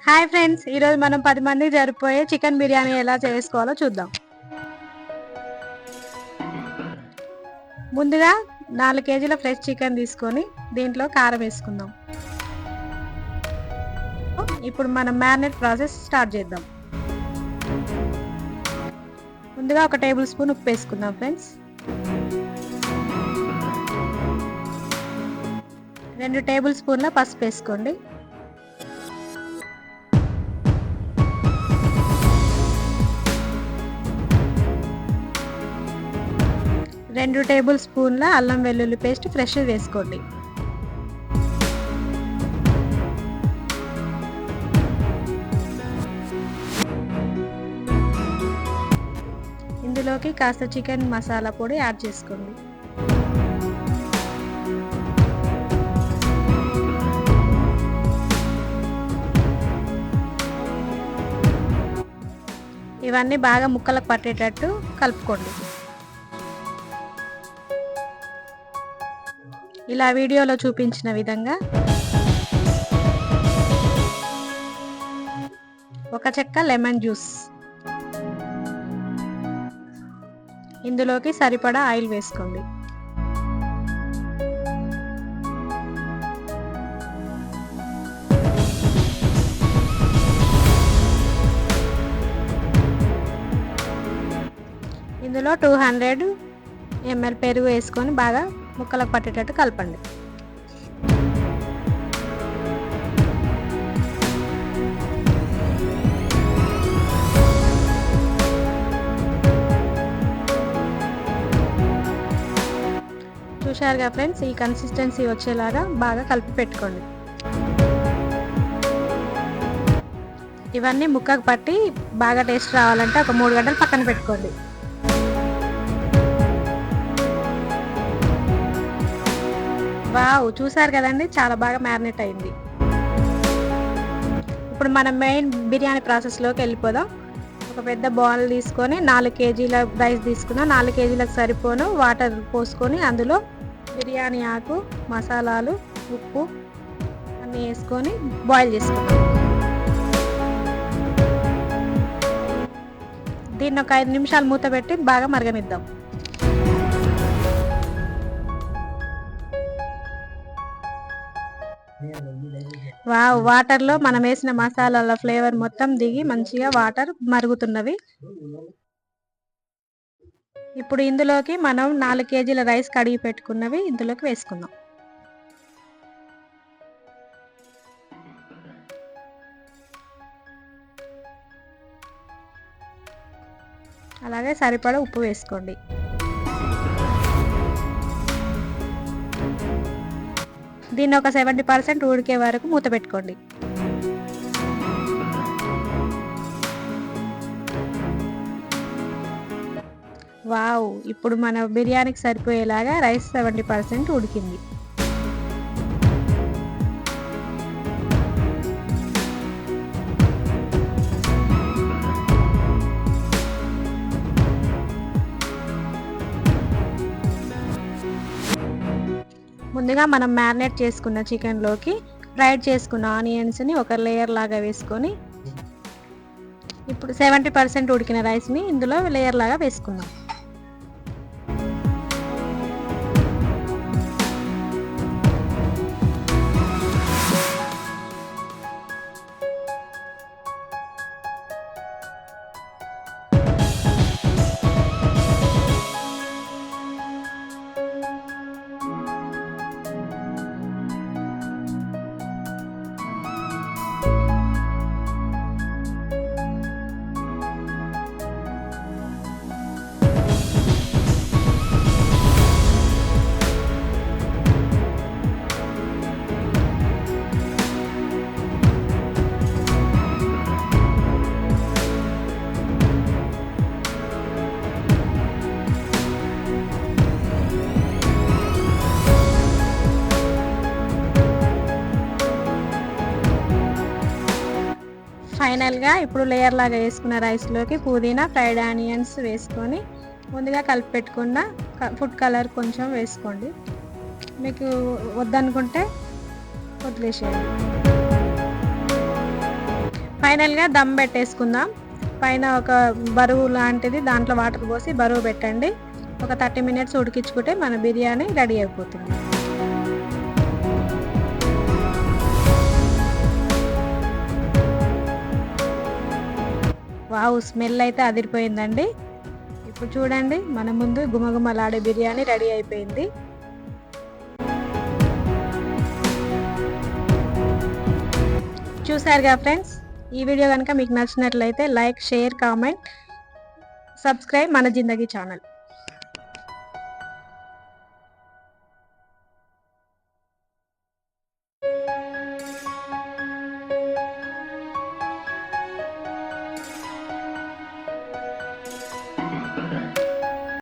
Hi friends, ఈరోజు మనం 10 మంది జరిపోయే చికెన్ బిర్యానీ ఎలా చేసుకోవాలో చూద్దాం. ముందుగా 4 కేజీల ఫ్రెష్ చికెన్ తీసుకొని దీంట్లో కారం వేసుకుందాం. ఇప్పుడు మనం మ్యారినేట్ ప్రాసెస్ స్టార్ట్ చేద్దాం. ముందుగా 1 టేబుల్ స్పూన్ ఉప్పు వేసుకుందాం ఫ్రెండ్స్. 2 టేబుల్ స్పూన్ల పసుపు వేసుకోండి. 2 టేబుల్ స్పూన్ల అల్లం వెల్లుల్లి పేస్ట్ ఫ్రెష్ వేసుకోండి. ఇందులోకి కాస్త చికెన్ మసాలా పొడి యాడ్ చేసుకోండి. ఇవన్నీ బాగా ముక్కలకు పట్టేటట్టు కలుపుకోండి. ఇలా వీడియోలో చూపించిన విధంగా 1 చెక్క లెమన్ జ్యూస్, ఇందులోకి సరిపడా ఆయిల్ వేసుకోండి. ఇందులో 200 ml పెరుగు వేసుకొని బాగా ముక్కలకు పట్టేటట్టు కలపండి. చూశారుగా ఫ్రెండ్స్, ఈ కన్సిస్టెన్సీ వచ్చేలాగా బాగా కలిపి పెట్టుకోండి. ఇవన్నీ ముక్కకు పట్టి బాగా టేస్ట్ రావాలంటే ఒక 3 గంటలు పక్కన పెట్టుకోండి. వావ్, చూసారు కదండి, చాలా బాగా మ్యారినేట్ అయింది. ఇప్పుడు మనం మెయిన్ బిర్యానీ ప్రాసెస్లోకి వెళ్ళిపోదాం. ఒక పెద్ద బౌల్ తీసుకొని 4 కేజీల రైస్ తీసుకున్నాం. 4 కేజీలకు సరిపోను వాటర్ పోసుకొని అందులో బిర్యానీ ఆకు, మసాలాలు, ఉప్పు అన్నీ వేసుకొని బాయిల్ చేసుకుందాం. దీన్ని ఒక 5 నిమిషాలు మూత పెట్టి బాగా మరగనిద్దాం. వావ్, వాటర్లో మనం వేసిన మసాలాల ఫ్లేవర్ మొత్తం దిగి మంచిగా వాటర్ మరుగుతున్నవి. ఇప్పుడు ఇందులోకి మనం 4 కేజీల రైస్ కడిగి పెట్టుకున్నవి ఇందులోకి వేసుకుందాం. అలాగే సరిపడా ఉప్పు వేసుకోండి. దీన్ని ఒక 70% ఉడికే వరకు మూత పెట్టుకోండి. వావ్, ఇప్పుడు మన బిర్యానీకి సరిపోయేలాగా రైస్ 70% ఉడికింది. ముందుగా మనం మ్యారినేట్ చేసుకున్న చికెన్లోకి ఫ్రైడ్ చేసుకున్న ఆనియన్స్ని ఒక లేయర్ లాగా వేసుకొని ఇప్పుడు 70% ఉడికిన రైస్ని ఇందులో లేయర్ లాగా వేసుకుందాం. ఫైనల్గా ఇప్పుడు లేయర్ లాగా వేసుకున్న రైస్లోకి పుదీనా, ఫ్రైడ్ ఆనియన్స్ వేసుకొని ముందుగా కలిపి పెట్టుకున్న ఫుడ్ కలర్ కొంచెం వేసుకోండి. మీకు వద్దనుకుంటే వదిలేసేయండి. ఫైనల్గా దమ్ పెట్టేసుకుందాం. పైన ఒక బరువు లాంటిది దాంట్లో వాటర్ పోసి బరువు పెట్టండి. ఒక 30 మినిట్స్ ఉడికించుకుంటే మన బిర్యానీ రెడీ అయిపోతుంది. వావ్, స్మెల్ అయితే అదిరిపోయిందండి. ఇప్పుడు చూడండి, మన ముందు గుమగుమలాడే బిర్యానీ రెడీ అయిపోయింది. చూసారుగా ఫ్రెండ్స్, ఈ వీడియో కనుక మీకు నచ్చినట్లయితే లైక్, షేర్, కామెంట్, సబ్స్క్రైబ్ మన జిందగీ ఛానల్.